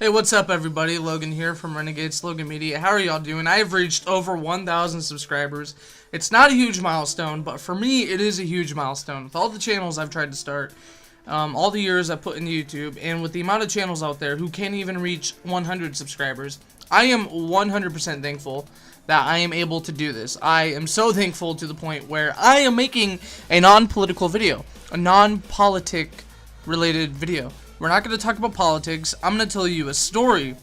Hey, what's up everybody? Logan here from Renegade Slogan Media. How are y'all doing? I have reached over 1,000 subscribers. It's not a huge milestone, but for me it is a huge milestone. With all the channels I've tried to start, all the years I've put into YouTube, and with the amount of channels out there who can't even reach 100 subscribers, I am 100% thankful that I am able to do this. I am so thankful to the point where I am making a non-political video, a non-politic related video. We're not going to talk about politics. I'm going to tell you a story,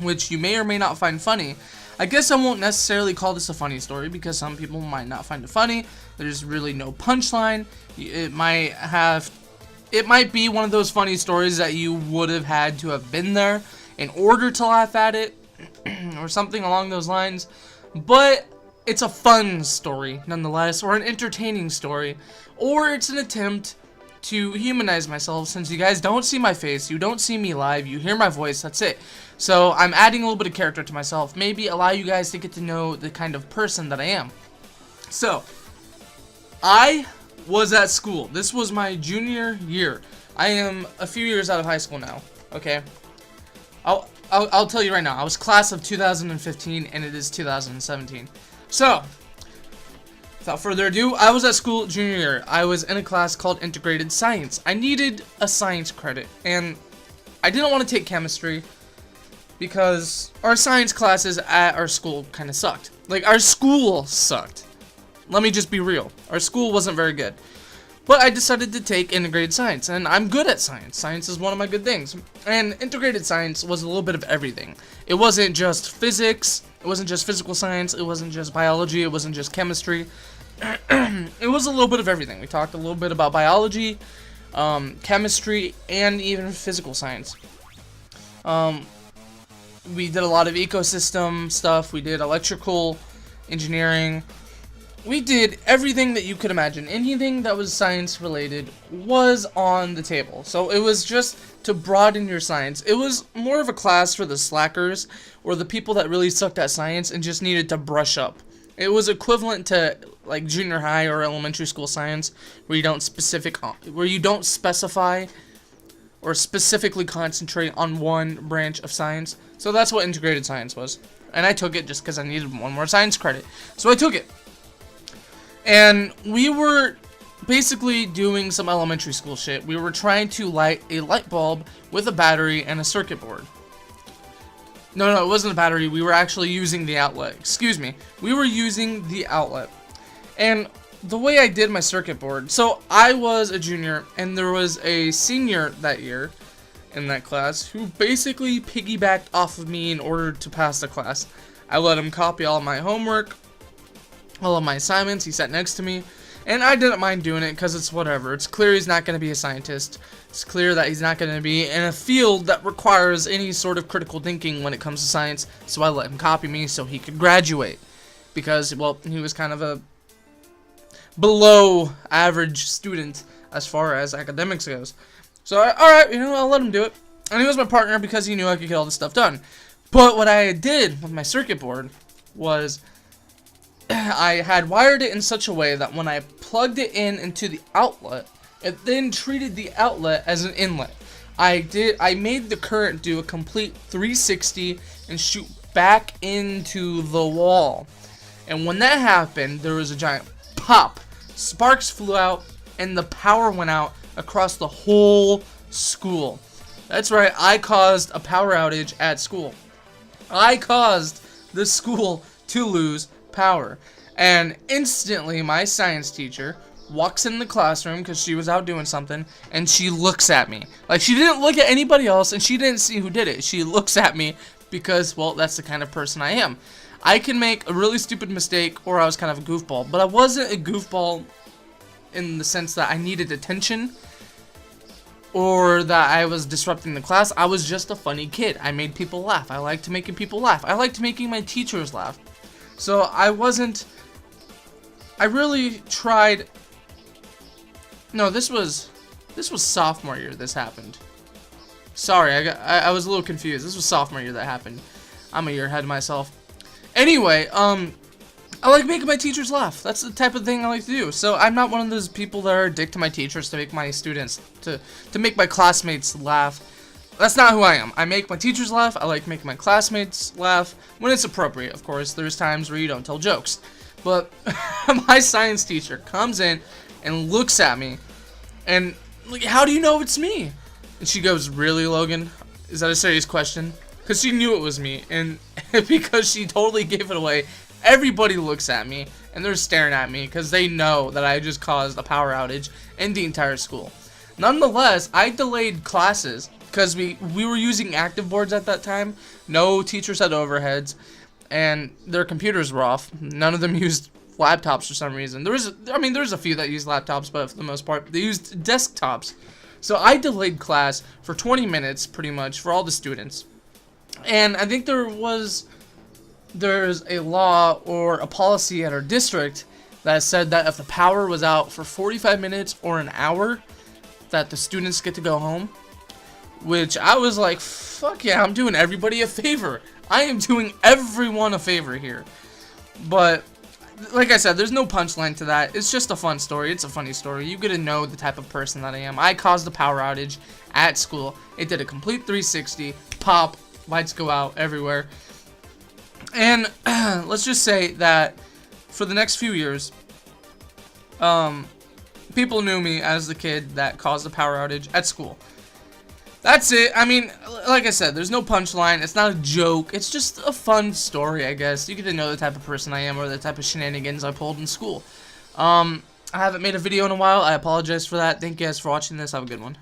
which you may or may not find funny. I guess I won't necessarily call this a funny story, because some people might not find it funny. There's really no punchline. It might be one of those funny stories that you would have had to have been there in order to laugh at it, or something along those lines. But it's a fun story, nonetheless, or an entertaining story, or it's an attempt to humanize myself, since you guys don't see my face, you don't see me live, you hear my voice, that's it. So I'm adding a little bit of character to myself, maybe allow you guys to get to know the kind of person that I am. So, I was at school. This was my junior year. I am a few years out of high school now, okay? I'll tell you right now, I was class of 2015, and it is 2017. So, without further ado, I was at school junior year. I was in a class called Integrated Science. I needed a science credit, and I didn't want to take chemistry because our science classes at our school kind of sucked. Like, our school sucked. Let me just be real. Our school wasn't very good. But I decided to take Integrated Science, and I'm good at science. Science is one of my good things. And Integrated Science was a little bit of everything. It wasn't just physics, it wasn't just physical science, it wasn't just biology, it wasn't just chemistry. It was a little bit of everything. We talked a little bit about biology, chemistry, and even physical science. We did a lot of ecosystem stuff. We did electrical engineering. We did everything that you could imagine. Anything that was science related was on the table. So it was just to broaden your science. It was more of a class for the slackers, or the people that really sucked at science and just needed to brush up. It was equivalent to like junior high or elementary school science, where you don't specify or specifically concentrate on one branch of science. So that's what Integrated Science was. And I took it just because I needed one more science credit. So I took it. And we were basically doing some elementary school shit. We were trying to light a light bulb with a battery and a circuit board. No, it wasn't a battery. We were actually using the outlet. Excuse me. We were using the outlet. And the way I did my circuit board, so I was a junior, and there was a senior that year in that class who basically piggybacked off of me in order to pass the class. I let him copy all of my homework, all of my assignments. He sat next to me, and I didn't mind doing it because it's whatever. It's clear he's not going to be a scientist. It's clear that he's not going to be in a field that requires any sort of critical thinking when it comes to science, so I let him copy me so he could graduate. Because, well, he was kind of a below average student as far as academics goes. So, alright, I'll let him do it. And he was my partner because he knew I could get all this stuff done. But what I did with my circuit board was I had wired it in such a way that when I plugged it into the outlet, it then treated the outlet as an inlet. I made the current do a complete 360 and shoot back into the wall. And when that happened, there was a giant pop. Sparks flew out, and the power went out across the whole school. That's right, I caused a power outage at school. I caused the school to lose power. And instantly, my science teacher walks in the classroom because she was out doing something, and she looks at me. Like, she didn't look at anybody else, and she didn't see who did it. She looks at me because, well, that's the kind of person I am. I can make a really stupid mistake, or I was kind of a goofball, but I wasn't a goofball in the sense that I needed attention or that I was disrupting the class. I was just a funny kid. I made people laugh. I liked making people laugh. I liked making my teachers laugh. So I really tried. No, this was sophomore year this happened. Sorry, I was a little confused. This was sophomore year that happened. I'm a year ahead of myself. Anyway, I like making my teachers laugh. That's the type of thing I like to do. So I'm not one of those people that are a dick to my teachers, to make my students, to make my classmates laugh. That's not who I am. I make my teachers laugh. I like making my classmates laugh when it's appropriate. Of course, there's times where you don't tell jokes. But my science teacher comes in and looks at me and like, how do you know it's me? And she goes, really, Logan? Is that a serious question? Because she knew it was me, and because she totally gave it away, everybody looks at me and they're staring at me because they know that I just caused a power outage in the entire school. Nonetheless, I delayed classes because we were using active boards at that time. No teachers had overheads, and their computers were off. None of them used laptops for some reason. There was a few that used laptops, but for the most part, they used desktops. So I delayed class for 20 minutes, pretty much, for all the students. And I think there's a law or a policy at our district that said that if the power was out for 45 minutes or an hour, that the students get to go home. Which I was like, fuck yeah, I'm doing everybody a favor. I am doing everyone a favor here. But like I said, there's no punchline to that. It's just a fun story. It's a funny story. You get to know the type of person that I am. I caused a power outage at school. It did a complete 360. Pop. Lights go out everywhere. And let's just say that for the next few years, people knew me as the kid that caused the power outage at school. That's it. I mean, like I said, there's no punchline. It's not a joke. It's just a fun story, I guess. You get to know the type of person I am or the type of shenanigans I pulled in school. I haven't made a video in a while. I apologize for that. Thank you guys for watching this. Have a good one.